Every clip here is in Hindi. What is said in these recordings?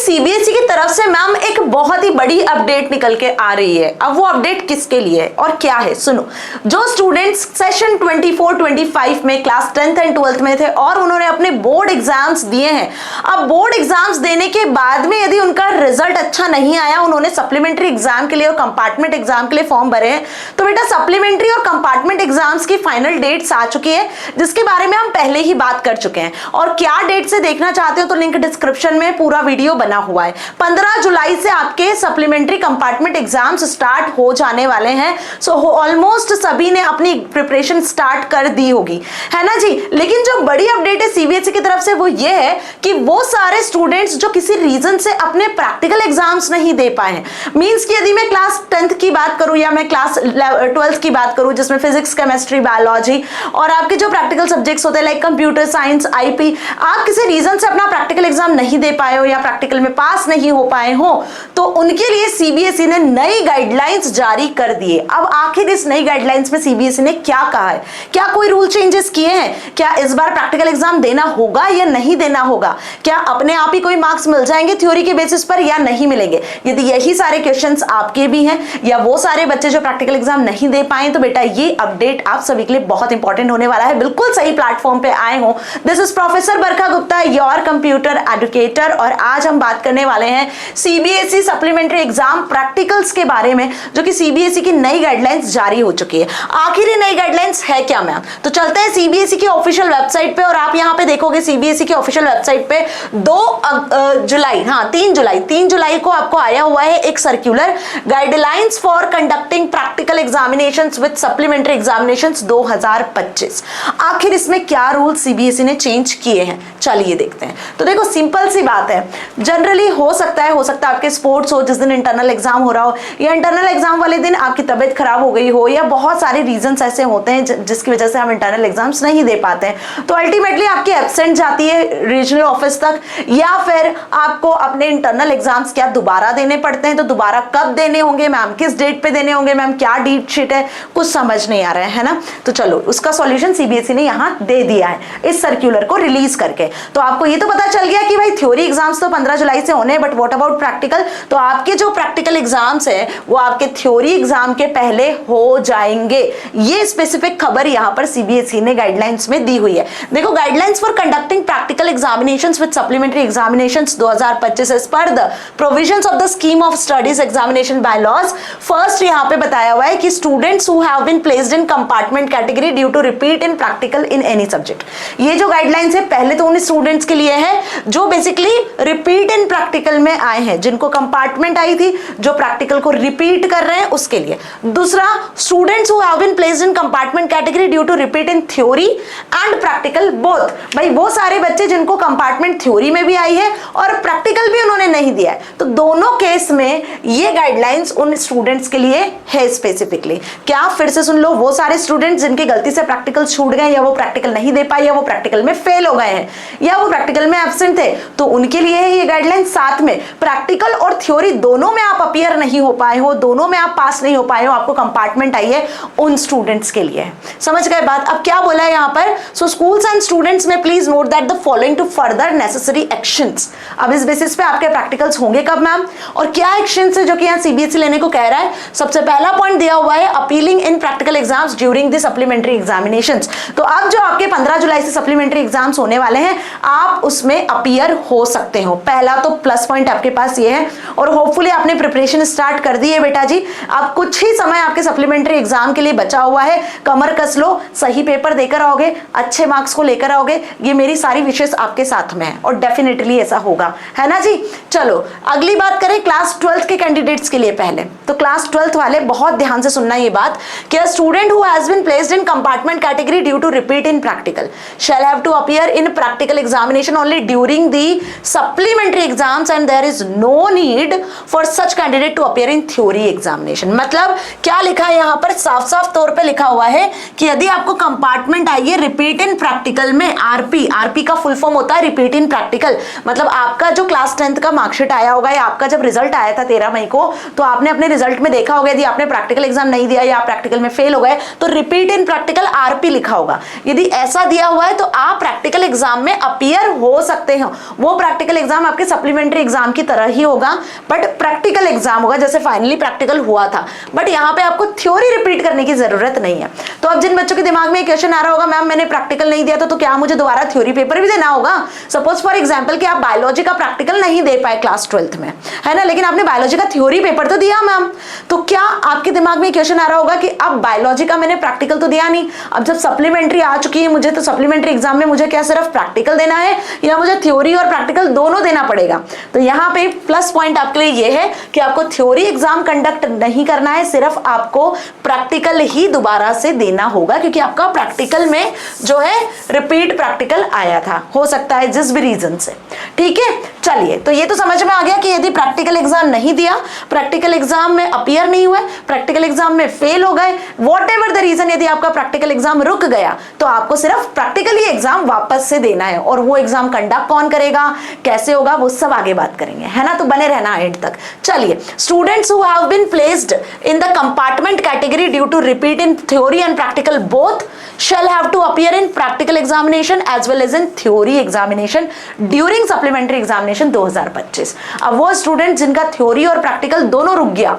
सीबीएसई की तरफ से मैम एक बहुत ही बड़ी अपडेट निकल के आ रही है। अब वो अपडेट किसके लिए है और क्या है, सुनो। जो स्टूडेंट्स सेशन 24-25 में क्लास 10th एंड 12th में थे और उन्होंने अपने बोर्ड एग्जाम्स दिए हैं, अब बोर्ड एग्जाम्स देने के बाद में यदि उनका रिजल्ट अच्छा नहीं आया, उन्होंने सप्लीमेंट्री एग्जाम के लिए और कंपार्टमेंट एग्जाम के लिए फॉर्म भरे हैं, तो बेटा सप्लीमेंट्री और कंपार्टमेंट एग्जाम्स की फाइनल डेट्स आ चुकी है, जिसके बारे में हम पहले ही बात कर चुके हैं। और क्या डेट से देखना चाहते हो तो लिंक डिस्क्रिप्शन में पूरा वीडियो बना हुआ है। 15 जुलाई से आपके सप्लीमेंट्री कंपार्टमेंट एग्जाम्स स्टार्ट हो जाने वाले हैं। सो ऑलमोस्ट सभी ने अपनी प्रिपरेशन स्टार्ट कर दी होगी, है ना जी। लेकिन जो बड़ी अपडेट है सीबीएसई की तरफ से वो ये है कि वो सारे स्टूडेंट्स जो किसी रीजन से अपने प्रैक्टिकल एग्जाम्स नहीं दे पाए हैं, मींस कि यदि मैं क्लास 10th की बात करूं या मैं क्लास 12th की बात करूं जिसमें फिजिक्स, केमिस्ट्री, बायोलॉजी और आपके जो प्रैक्टिकल सब्जेक्ट्स होते हैं लाइक कंप्यूटर साइंस, आईपी, आप किसी रीजन से अपना प्रैक्टिकल एग्जाम नहीं दे पाए हो या प्रैक्टिकल में पास नहीं हो पाए हो, तो उनके लिए सीबीएसई ने नई गाइडलाइंस जारी कर दिए। अब आखिर इस नई गाइडलाइंस में सीबीएसई ने क्या कहा है, क्या कोई रूल चेंजेस किए हैं, क्या इस बार प्रैक्टिकल एग्जाम देना होगा या नहीं देना होगा, क्या अपने आप ही कोई मार्क्स मिल जाएंगे थ्योरी के बेसिस पर या नहीं मिलेंगे। यदि यही सारे क्वेश्चंस आपके भी हैं या वो सारे बच्चे जो प्रैक्टिकल एग्जाम नहीं दे पाए, तो बेटा ये अपडेट आप सभी के लिए बहुत इंपॉर्टेंट होने वाला है। बिल्कुल सही प्लेटफॉर्म पे आए हो। This is professor Barkha Gupta, your computer educator, और आज हम बात करने वाले हैं सीबीएसई सप्लीमेंट्री एग्जाम प्रैक्टिकल्स के बारे में, जो कि सीबीएसई की नई गाइडलाइंस जारी हो चुकी है। आखिर ये नई गाइडलाइंस है क्या मैम, तो चलते हैं सीबीएसई की ऑफिशियल वेबसाइट पे और आप यहां पे देखोगे सीबीएसई की ऑफिशियल वेबसाइट पे 3 जुलाई को आपको आया हुआ है एक circular, guidelines for conducting practical examinations with supplementary examinations 2025। आखिर इसमें क्या रूल सीबीएसई ने चेंज किए हैं, चलिए देखते हैं। तो देखो सिंपल सी बात है, जनरली हो सकता है आपके स्पोर्ट्स हो, जिस दिन इंटरनल एग्जाम हो रहा हो, या इंटरनल एग्जाम वाले दिन आपकी तबीयत खराब हो गई हो, या बहुत सारे रीजंस ऐसे होते हैं जिसकी वजह से हम इंटरनल एग्जाम्स नहीं दे पाते हैं, तो अल्टीमेटली आपकी एब्सेंट जाती है रीजनल ऑफिस तक, या फिर आपको अपने इंटरनल एग्जाम्स क्या दोबारा देने पड़ते हैं, तो दोबारा कब देने होंगे मैम, किस डेट पे देने होंगे मैम, क्या डेट शीट है, कुछ समझ नहीं आ रहा है ना। तो चलो उसका सॉल्यूशन सीबीएसई ने यहाँ दे दिया है इस सर्कुलर को रिलीज करके। तो आपको ये तो पता चल गया कि भाई थ्योरी एग्जाम्स तो 15 जुलाई से होने हैं, बट व्हाट अबाउट प्रैक्टिकल, तो आपके जो प्रैक्टिकल एग्जाम्स हैं वो आपके थ्योरी एग्जाम के पहले हो जाएंगे। ये स्पेसिफिक खबर यहाँ पर सीबीएसई ने गाइडलाइंस में दी हुई है। देखो guidelines for conducting practical examinations with supplementary examinations 2025 as per the provisions of the scheme of studies examination bylaws. First यहाँ पे बताया हुआ है कि students who have been placed in compartment category due to repeat in practical in any subject. ये जो गाइडलाइंस है पहले तो उन स्टूडेंट्स के लिए है जो बेसिकली रिपीट इन प्रैक्टिकल में आए हैं, जिनको कंपार्टमेंट आई थी, जो प्रैक्टिकल को रिपीट कर रहे हैं उसके लिए। दूसरा, students who have been placed in compartment category due to repeat in theory and practical both. भाई वो सारे बच्चे जिनको कंपार्टमेंट थ्योरी में भी आई है और प्रैक्टिकल भी उन्होंने नहीं दिया है, तो दोनों केस में ये गाइडलाइंस उन स्टूडेंट्स के लिए है स्पेसिफिकली। क्या, फिर से सुन लो, वो सारे स्टूडेंट्स जिनकी गलती से प्रैक्टिकल छूट गए, या वो प्रैक्टिकल नहीं दे पाए, या वो प्रैक्टिकल में फेल हो गए हैं, या वो प्रैक्टिकल में एब्सेंट थे, तो उनके लिए है ये गाइडलाइंस। साथ में प्रैक्टिकल और थ्योरी दोनों में आप अपीयर नहीं हो पाए हो, दोनों में आप पास नहीं हो पाए हो, आपको कंपार्टमेंट आई है, उन स्टूडेंट्स के लिए। समझ गए बात। अब क्या बोला है यहाँ पर, सो स्कूल्स एंड स्टूडेंट्स में please note that the following to further necessary actions. अब इस बेसिस पे आपके प्रैक्टिकल्स होंगे कब मैम, और क्या एक्शंस है जो कि यहाँ सीबीएसई लेने को कह रहा है। सबसे पहला पॉइंट दिया हुआ है appealing in practical exams during the supplementary examinations. तो अब जो आपके 15 जुलाई से सप्लीमेंट्री एग्जाम्स होने वाले हैं, आप उसमें अपीयर हो सकते हो। पहला तो प्लस पॉइंट आपके पास ये है, और होपफुली आपने प्रिपरेशन स्टार्ट कर दी है बेटा जी। अब कुछ ही समय आपके सप्लीमेंट्री एग्जाम के लिए बचा हुआ है, कमर कस लो, सही पेपर देकर आओगे, अच्छे मार्क्स को लेकर आओगे, ये मेरी सारी विशेष आपके साथ में है और डेफिनेटली ऐसा होगा, है ना जी। चलो अगली बात करें क्लास 12th के कैंडिडेट्स के लिए। पहले तो क्लास 12th वाले बहुत ध्यान से सुनना ये बात कि a student who has been placed in compartment category due to repeat in practical shall have to appear in practical examination only during the supplementary exams and there is no need for such candidate to appear in theory examination। मतलब क्या लिखा है यहाँ पर, साफ साफ तौर पे लिखा हुआ है कि यदि आपको कंपार्टमेंट आई है रिपीट इन प्रैक्टिकल में, आरपी का फुल फॉर्म होता है रिपीट इन प्रैक्टिकल, मतलब आपका जो क्लास 10th का मार्कशीट आया होगा या आपका जब रिजल्ट आया था 13 मई को, तो आपने अपने रिजल्ट में देखा होगा यदि आपने प्रैक्टिकल एग्जाम नहीं दिया या प्रैक्टिकल में फेल हो गए तो रिपीट इन प्रैक्टिकल आरपी लिखा होगा। यदि ऐसा दिया हुआ है तो आप प्रैक्टिकल एग्जाम में अपीयर हो सकते हो। वो प्रैक्टिकल एग्जाम आपके सप्लीमेंट्री एग्जाम की तरह ही होगा, बट प्रैक्टिकल एग्जाम होगा, जैसे फाइनली प्रैक्टिकल हुआ था, बट यहाँ पे आपको थ्योरी रिपीट करने की जरूरत नहीं है। तो अब जिन बच्चों के दिमाग में क्वेश्चन आ रहा होगा, मैम मैंने प्रैक्टिकल नहीं दिया था तो क्या मुझे दोबारा थ्योरी पेपर भी देना होगा? सपोज फॉर एग्जाम्पल कि आप बायोलॉजी का प्रैक्टिकल नहीं दे पाए क्लास 12th में, है ना, लेकिन आपने बायोलॉजी का थ्योरी पेपर तो दिया मैम, तो क्या आपके दिमाग में क्वेश्चन आ रहा होगा कि अब बायोलॉजी का मैंने प्रैक्टिकल तो दिया नहीं, अब जब सप्लीमेंट्री आ चुकी है मुझे, तो सप्लीमेंट्री एग्जाम में मुझे क्या सिर्फ प्रैक्टिकल देना है या मुझे थ्योरी और प्रैक्टिकल दोनों देना पड़ेगा? तो यहाँ पे प्लस पॉइंट आपके लिए ये है कि आपको थ्योरी एग्जाम कंडक्ट नहीं करना है, सिर्फ आपको प्रैक्टिकल ही दोबारा से देना होगा, क्योंकि आपका प्रैक्टिकल में जो है रिपीट प्रैक्टिकल आया था, हो सकता है जिस भी रीजन से। ठीक है, चलिए, तो ये तो समझ में आ गया कि यदि प्रैक्टिकल एग्जाम नहीं दिया, प्रैक्टिकल एग्जाम में अपीयर नहीं हुए, प्रैक्टिकल एग्जाम में फेल हो गए, वॉट एवर द रीजन, यदि आपका प्रैक्टिकल एग्जाम रुक गया तो आपको सिर्फ प्रैक्टिकली एग्जाम वापस से देना है, और वो एग्जाम कंडक्ट कौन करेगा, कैसे होगा, वो सब आगे बात करेंगे, है ना, तो बने रहना एंड तक। चलिए, students who have been placed in the compartment category due to repeat in theory and practical both shall have to appear in practical examination as well as in theory examination during supplementary examination 2025। अब वो स्टूडेंट जिनका थ्योरी और प्रैक्टिकल दोनों रुक गया,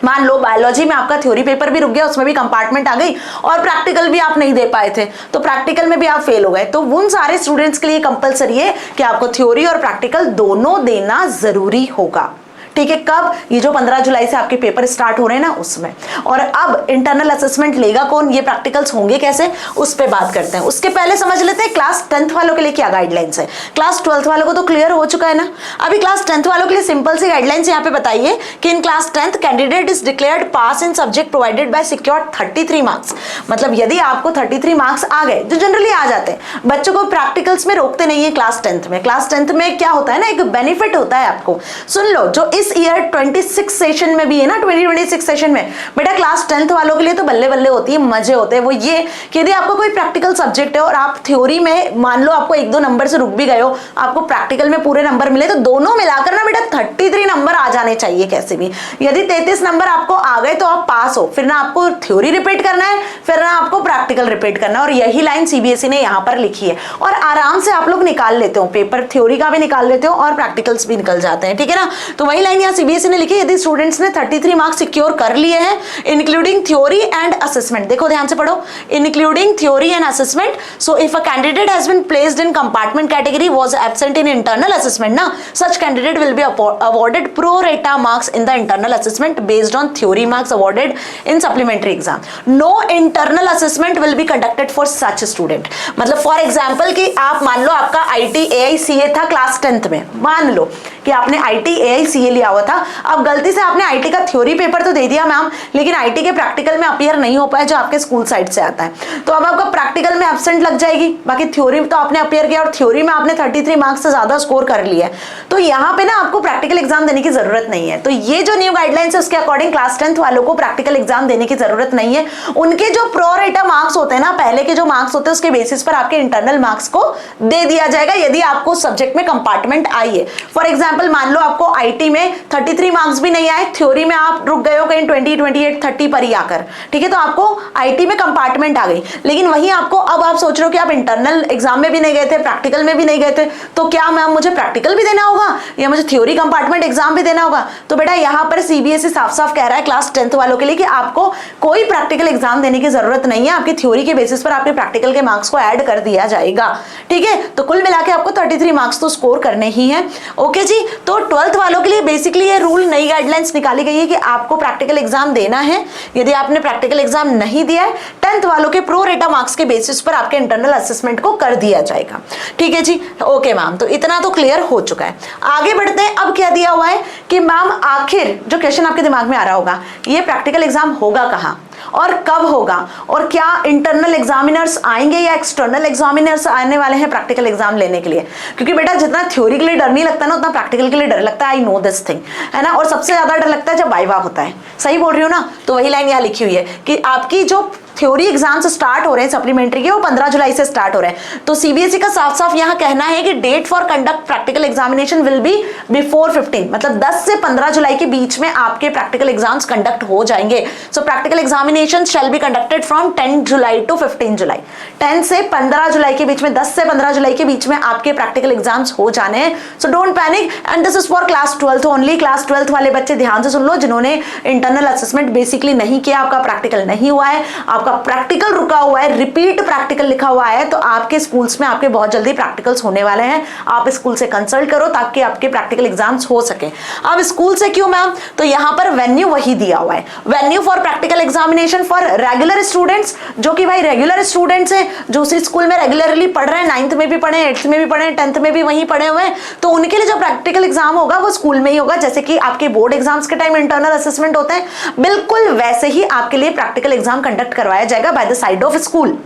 मान लो बायोलॉजी में आपका थ्योरी पेपर भी रुक गया, उसमें भी कंपार्टमेंट आ गई, और प्रैक्टिकल भी आप नहीं दे पाए थे, तो प्रैक्टिकल में भी आप फेल हो गए, तो उन सारे स्टूडेंट्स के लिए कंपलसरी है कि आपको थ्योरी और प्रैक्टिकल दोनों देना जरूरी होगा। ठीक है, कब? ये जो 15 जुलाई से आपके पेपर स्टार्ट हो रहे हैं ना, उसमें। और अब इंटरनल असेसमेंट लेगा कौन, ये प्रैक्टिकल्स होंगे कैसे, उस पे बात करते हैं। उसके पहले समझ लेते हैं क्लास 10th वालों के लिए क्या गाइडलाइंस है। क्लास 12th वालों को तो क्लियर हो चुका है ना। अभी क्लास 10th वालों के लिए सिंपल सी गाइडलाइंस यहाँ पे बताइए कि in class 10th candidate is declared pass in subject provided by secured 33 marks. मतलब यदि आपको 33 मार्क्स आ गए, जो जनरली आ जाते हैं, बच्चों को प्रैक्टिकल्स में रोकते नहीं है क्लास 10th में। क्लास 10th में क्या होता है ना, एक बेनिफिट होता है आपको, सुन लो, जो इस ईयर 26 सेशन में भी है ना, 2026 सेशन में, बेटा क्लास 10th वालों के लिए तो बल्ले बल्ले होती है, मजे होते हैं। वो ये कि यदि आपको कोई प्रैक्टिकल सब्जेक्ट है और आप थ्योरी में मान लो आपको 1-2 नंबर से रुक भी गए हो, आपको प्रैक्टिकल में पूरे नंबर मिले, तो दोनों मिलाकर ना बेटा 33 नंबर आ जाने चाहिए कैसे भी। यदि 33 नंबर आपको आ गए तो आप पास हो, फिर ना आपको थ्योरी रिपीट करना है, फिर ना आपको प्रैक्टिकल रिपीट करना है। और यही लाइन सीबीएसई ने यहाँ पर लिखी है, और आराम से आप लोग निकाल लेते हो, पेपर थ्योरी का भी निकाल लेते हो और प्रैक्टिकल्स भी निकल जाते हैं। ठीक है ना, तो वही लाइन यहाँ सीबीएसई ने लिखी, यदि स्टूडेंट्स ने 33 मार्क्स सिक्योर कर लिए हैं इंक्लूडिंग थ्योरी एंड असेसमेंट, देखो ध्यान से पढ़ो, including theory and assessment, so if a candidate has been placed in compartment category was absent in internal assessment ना, such candidate will be awarded pro rata marks in the internal assessment based on theory marks awarded in supplementary exam. No internal assessment will be conducted for such student. मतलब फॉर एग्जाम्पल कि आप मान लो आपका IT AICA था क्लास 10th में, मान लो कि आपने IT AICA लिया हुआ था, अब गलती से आपने IT का थ्योरी पेपर तो दे दिया मैम, लेकिन IT के प्रैक्टिकल में अपीयर नहीं हो पाया जो आपके स्कूल साइड से आता है, तो अब आपका प्रैक्टिकल में एब्सेंट लग जाएगी। बाकी थ्योरी तो आपने अपीयर किया और थ्योरी में आपने 33 मार्क्स से ज्यादा स्कोर कर लिया है, तो यहाँ पे ना आपको प्रैक्टिकल एग्जाम देने की जरूरत नहीं है। तो ये जो न्यू गाइडलाइंस है उसके अकॉर्डिंग क्लास 10th वालों को प्रैक्टिकल एग्जाम देने की जरूरत नहीं है। उनके जो प्रो रेटा मार्क्स होते हैं ना, पहले के जो मार्क्स होते हैं उसके बेसिस पर आपके इंटरनल मार्क्स को दे दिया जाएगा यदि आपको सब्जेक्ट में कंपार्टमेंट आई है। फॉर एग्जाम्पल मान लो आपको IT में 33 मार्क्स भी नहीं आए, थ्योरी में आप रुक गए हो कहीं 20, 28, 30 पर ही आकर, ठीक है, तो आपको IT में कंपार्टमेंट आ गई, लेकिन वहीं आपको अब आप सोच रहे हो कि आप इंटरनल एग्जाम में भी नहीं गए थे, प्रैक्टिकल में भी नहीं गए थे, तो क्या मैम मुझे प्रैक्टिकल भी देना होगा या मुझे थ्योरी कंपार्टमेंट एग्जाम भी देना होगा? तो बेटा यहाँ पर सीबीएसई साफ साफ कह रहा है क्लास 10th वालों के लिए कि आपको कोई प्रैक्टिकल एग्जाम देने की जरूरत नहीं है, आपकी थ्योरी के बेसिस पर आपके प्रैक्टिकल के मार्क्स को ऐड कर दिया जाएगा। ठीक है, तो कुल मिला के आपको 33 मार्क्स तो स्कोर करने ही है। ओके जी, तो 12th वालों के लिए बेसिकली ये रूल, नई गाइडलाइंस निकाली गई है कि आपको प्रैक्टिकल एग्जाम देना है। यदि आपने प्रैक्टिकल एग्जाम नहीं दिया है, 10th वालों के प्रो रेटा मार्क्स के बेसिस पर आपके इंटरनल असेसमेंट को कर दिया जाएगा। ठीक है जी, ओके मैम, तो इतना तो क्लियर हो चुका है। आगे बढ़ते हैं, अब क्या दिया हुआ है कि मैम आखिर जो क्वेश्चन आपके दिमाग में आ रहा होगा, ये प्रैक्टिकल एग्जाम होगा कहाँ और कब होगा, और क्या इंटरनल एग्जामिनर्स आएंगे या एक्सटर्नल एग्जामिनर्स आने वाले हैं प्रैक्टिकल एग्जाम लेने के लिए? क्योंकि बेटा जितना थ्योरी के लिए डर नहीं लगता ना, उतना प्रैक्टिकल के लिए डर लगता है। आई नो दिस थिंग, है ना, और सबसे ज्यादा डर लगता है जब वाइवा होता है। सही बोल रही हूँ ना? तो वही लाइन यहाँ लिखी हुई है कि आपकी जो थ्योरी एग्जाम्स स्टार्ट हो रहे हैं सप्लीमेंट्री के, वो 15 जुलाई से स्टार्ट हो रहे हैं। तो सीबीएसई का साफ साफ यहाँ कहना है कि date for conduct practical examination will be before 15, मतलब 10 से 15 जुलाई के बीच में आपके प्रैक्टिकल एग्जाम्स कंडक्ट हो जाएंगे। So practical examination shall be conducted from 10 July to 15 July. 10 से 15 जुलाई के बीच में, 10 से 15 जुलाई के बीच में आपके प्रैक्टिकल एग्जाम्स हो जाने हैं। So don't panic and this is for class 12 only. Class 12 वाले बच्चे ध्यान से सुन लो, जिन्होंने इंटरनल असेसमेंट बेसिकली नहीं किया, आपका प्रैक्टिकल नहीं हुआ है, आपका प्रैक्टिकल रुका हुआ है, रिपीट प्रैक्टिकल लिखा हुआ है, तो आपके स्कूल्स में आपके बहुत जल्दी प्रैक्टिकल्स होने वाले हैं। आप स्कूल से कंसल्ट करो ताकि आपके प्रैक्टिकल एग्जाम्स हो सके। अब स्कूल से क्यों मैम, तो यहां पर वेन्यू वही दिया हुआ है, venue for practical examination for regular students, जो कि भाई रेगुलर स्टूडेंट्स हैं, जो उसी स्कूल में रेगुलरली पढ़ रहे हैं, 9th में भी पढ़े, 8th में भी पढ़े, 10th में भी वहीं पढ़े हुए हैं, तो उनके लिए जो प्रैक्टिकल एग्जाम होगा वो स्कूल में ही होगा। जैसे कि आपके बोर्ड एग्जाम्स के टाइम इंटरनल असेसमेंट होते हैं, बिल्कुल वैसे ही आपके लिए प्रैक्टिकल एग्जाम कंडक्ट करवाया जाएगा by the side of school.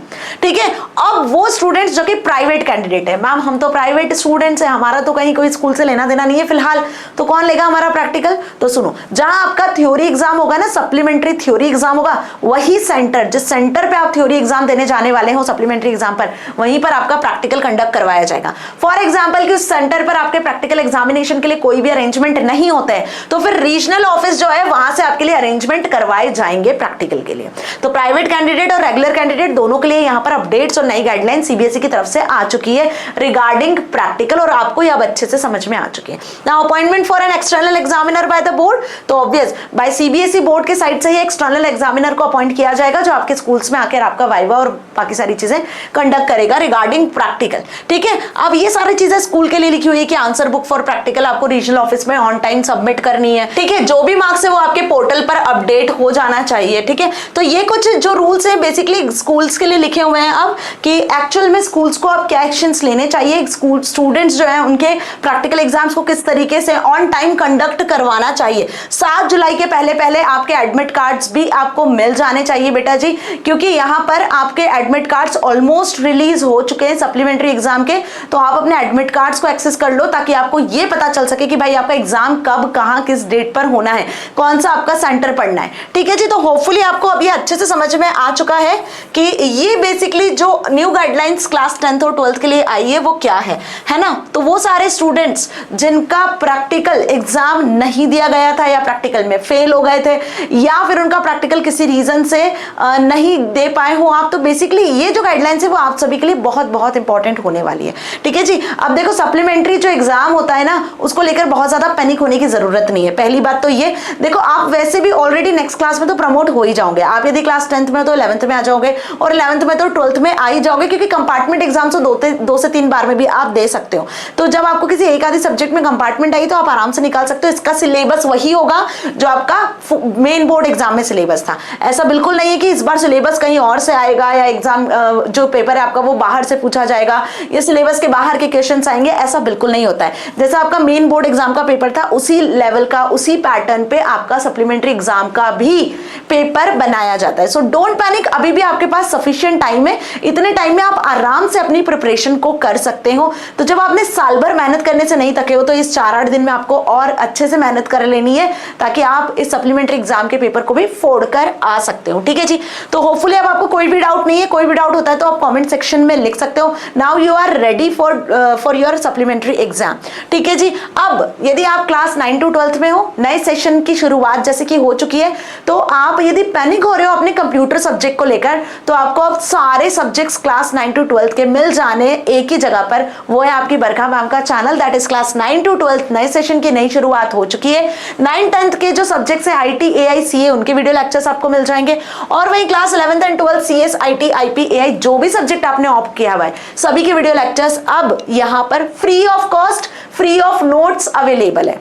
ठीक है, अब वो स्टूडेंट्स जो कि प्राइवेट कैंडिडेट है, मैम हम तो प्राइवेट स्टूडेंट्स हैं, हमारा तो कहीं कोई स्कूल से लेना देना नहीं है फिलहाल, तो कौन लेगा हमारा प्रैक्टिकल? तो सुनो, जहां आपका थ्योरी एग्जाम होगा ना, सप्लीमेंट्री थ्योरी एग्जाम होगा, वही सेंटर, जिस सेंटर पे आप थ्योरी एग्जाम देने जाने वाले हो सप्लीमेंट्री एग्जाम पर, वहीं पर आपका प्रैक्टिकल कंडक्ट करवाया जाएगा। फॉर एग्जाम्पल कि उस सेंटर पर आपके प्रैक्टिकल एग्जामिनेशन के लिए कोई भी अरेंजमेंट नहीं होता है, तो फिर रीजनल ऑफिस जो है वहां से आपके लिए अरेंजमेंट करवाए जाएंगे प्रैक्टिकल के लिए। तो प्राइवेट कैंडिडेट और रेगुलर कैंडिडेट दोनों के लिए यहाँ पर अपडेट्स और नई गाइडलाइन सीबीएसई की तरफ से आ चुकी है रिगार्डिंग प्रैक्टिकल, और आपको यह अब अच्छे से समझ में आ चुकी है। Now appointment for an external examiner by the board, तो ऑब्वियस बाय सीबीएसई बोर्ड के साइड से ही एक्सटर्नल एग्जामिनर को अपॉइंट किया जाएगा, जो आपके स्कूल्स में आकर आपका वाइवा और बाकी सारी चीजें कंडक्ट करेगा रिगार्डिंग प्रैक्टिकल। ठीक है, अब ये सारी चीजें स्कूल के लिए लिखी हुई है कि आंसर बुक फॉर प्रैक्टिकल आपको रीजनल ऑफिस में ऑन टाइम सबमिट करनी है। ठीक है, जो भी मार्क्स है वो आपके पोर्टल पर अपडेट हो जाना चाहिए। ठीक है, तो ये कुछ जो रूल्स हैं बेसिकली स्कूल्स के लिए लिखे हुए हैं अब, कि एक्चुअल में स्कूल्स को अब क्या एक्शंस लेने चाहिए, स्कूल स्टूडेंट्स जो है उनके प्रैक्टिकल एग्जाम्स को किस तरीके से ऑन टाइम कंडक्ट करवाना चाहिए। 7 जुलाई के पहले पहले आपके एडमिट कार्ड्स भी आपको मिल जाने चाहिए बेटा जी, क्योंकि यहाँ पर आपके एडमिट कार्ड्स ऑलमोस्ट रिलीज हो चुके हैं सप्लीमेंट्री एग्जाम के। तो आप अपने एडमिट कार्ड्स को एक्सेस कर लो ताकि आपको ये पता चल सके कि भाई आपका एग्जाम कब, कहां, किस डेट पर होना है, कौन सा आपका सेंटर पड़ना है। ठीक है जी, तो होपफुली आपको अब ये अच्छे से समझ में आ चुका है कि ये बेसिकली जो न्यू गाइडलाइंस क्लास 10th और 12th के लिए आई है वो क्या है ना। तो वो सारे स्टूडेंट्स जिनका प्रैक्टिकल एग्जाम नहीं दिया गया था, या प्रैक्टिकल में फेल हो गए थे, या फिर उनका प्रैक्टिकल किसी रीजन से नहीं दे पाए हो आप, तो बेसिकली ये जो गाइडलाइंस है वो आप सभी के लिए बहुत बहुत इंपॉर्टेंट होने वाली है। ठीक है जी, अब देखो सप्लीमेंट्री जो एग्जाम होता है ना, उसको लेकर बहुत ज्यादा पैनिक होने की जरूरत नहीं है। पहली बात तो ये देखो, आप वैसे भी ऑलरेडी नेक्स्ट क्लास में तो प्रमोट हो ही जाओगे। आप यदि क्लास 10th में तो 11th में आ जाओगे, और 11th में तो 12th में आ ही जाओगे, क्योंकि कंपार्टमेंट एग्जाम तो 2 से 3 बार में भी आप दे सकते हो। तो जब आपको किसी एक आधे सब्जेक्ट में कंपार्टमेंट आई तो आप आराम से निकाल सकते हो। इसका सिलेबस वही होगा जो आपका मेन बोर्ड एग्जाम में सिलेबस था। ऐसा बिल्कुल नहीं है कि इस बार सिलेबस कहीं और से आएगा, या एग्जाम जो पेपर है आपका वो बाहर से पूछा जाएगा, या सिलेबस के बाहर के क्वेश्चंस आएंगे, ऐसा बिल्कुल नहीं होता है। जैसा आपका मेन बोर्ड एग्जाम का पेपर था, उसी लेवल का, उसी पैटर्न पे आपका सप्लीमेंट्री एग्जाम का भी पेपर बनाया जाता है। सो डोंट पैनिक, अभी भी आपके पास सफिशिएंट टाइम है। इतने टाइम में आप आराम से अपनी प्रिपरेशन को कर सकते हो। तो जब आपने साल भर मेहनत करने से नहीं थके हो, तो इस 4-8 दिन में आपको और अच्छे से मेहनत कर लेनी है, ताकि आप इस सप्लीमेंट्री एग्जाम के पेपर को भी फोड़ कर आ सकते हो। ठीक है जी, तो होपफुली अब आपको कोई भी डाउट नहीं है। कोई भी डाउट होता है तो आप कमेंट सेक्शन में लिख सकते हो। Now you are ready for your supplementary exam. ठीक है जी, अब यदि आप क्लास 9 to 12th में हो, नए सेशन की शुरुआत जैसे कि हो चुकी है, तो आप यदि पैनिक हो रहे हो अपने कंप्यूटर सब्जेक्ट को लेकर, तो आपको अब सारे सब्जेक्ट्स क्लास 9 to 12th के मिल जाने एक ही जगह पर। वो है आपकी बरखा मैम का channel, that is class 9 to 12th नए सेशन की नई शुरुआत हो चुकी है। 9-10th के जो सब्जेक्ट्स हैं IT AI CA, उनके वीडियो लेक्चर्स आपको मिल जाएंगे, और वहीं class 11th and 12th CS IT IP AI जो भी सब्जेक्ट आपने ऑप्ट किया हुआ है, सभी के वीडियो लेक्चर्स अब यहाँ पर free of cost, free of notes available है।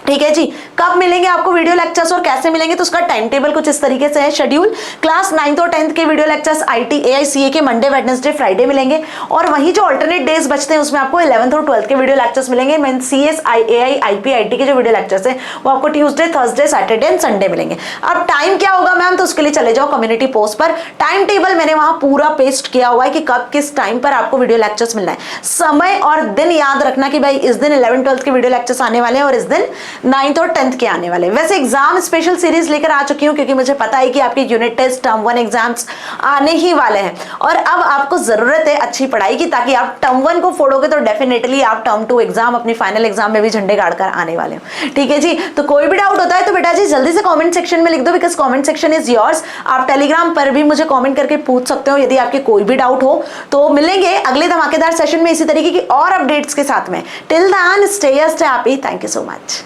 ठीक है जी, कब मिलेंगे आपको वीडियो लेक्चर्स और कैसे मिलेंगे, तो उसका टाइम टेबल कुछ इस तरीके से है शेड्यूल। क्लास 9th और 10th के video lectures IT AI CA के मंडे, वेडनेसडे, फ्राइडे मिलेंगे, और वहीं जो अल्टरनेट डेज बचते हैं उसमें आपको 11th और 12th के वीडियो लेक्चर्स मिलेंगे। Mean CS AI IP IT के जो वीडियो लेक्चर्स हैं वो आपको Tuesday, Thursday, Saturday and Sunday मिलेंगे। अब टाइम क्या होगा मैम, तो उसके लिए चले जाओ कम्युनिटी पोस्ट पर, टाइम टेबल मैंने वहां पूरा पेस्ट किया हुआ है कि कब किस टाइम पर आपको वीडियो लेक्चर्स मिलना है। समय और दिन याद रखना कि भाई इस दिन 11th 12th के वीडियो लेक्चर्स आने वाले हैं, और इस दिन 9th और 10th के आने वाले। वैसे एग्जाम स्पेशल सीरीज लेकर आ चुकी हूँ क्योंकि मुझे पता है कि आपके यूनिट टेस्ट टर्म 1 एग्जाम्स आने ही वाले हैं और अब आपको जरूरत है अच्छी पढ़ाई की, ताकि आप टर्म 1 को फोड़ोगे तो डेफिनेटली आप टर्म 2 एग्जाम अपनी फाइनल एग्जाम में भी झंडे गाड़कर आने वाले हो। ठीक है जी, तो कोई भी डाउट होता है तो बेटा जी जल्दी से कमेंट सेक्शन में लिख दो, because comment section is yours. आप टेलीग्राम पर भी मुझे कमेंट करके पूछ सकते हो यदि आपके कोई भी डाउट हो। तो मिलेंगे अगले धमाकेदार सेशन में इसी तरीके की और अपडेट्स के साथ में। Till then stay happy. Thank you so much.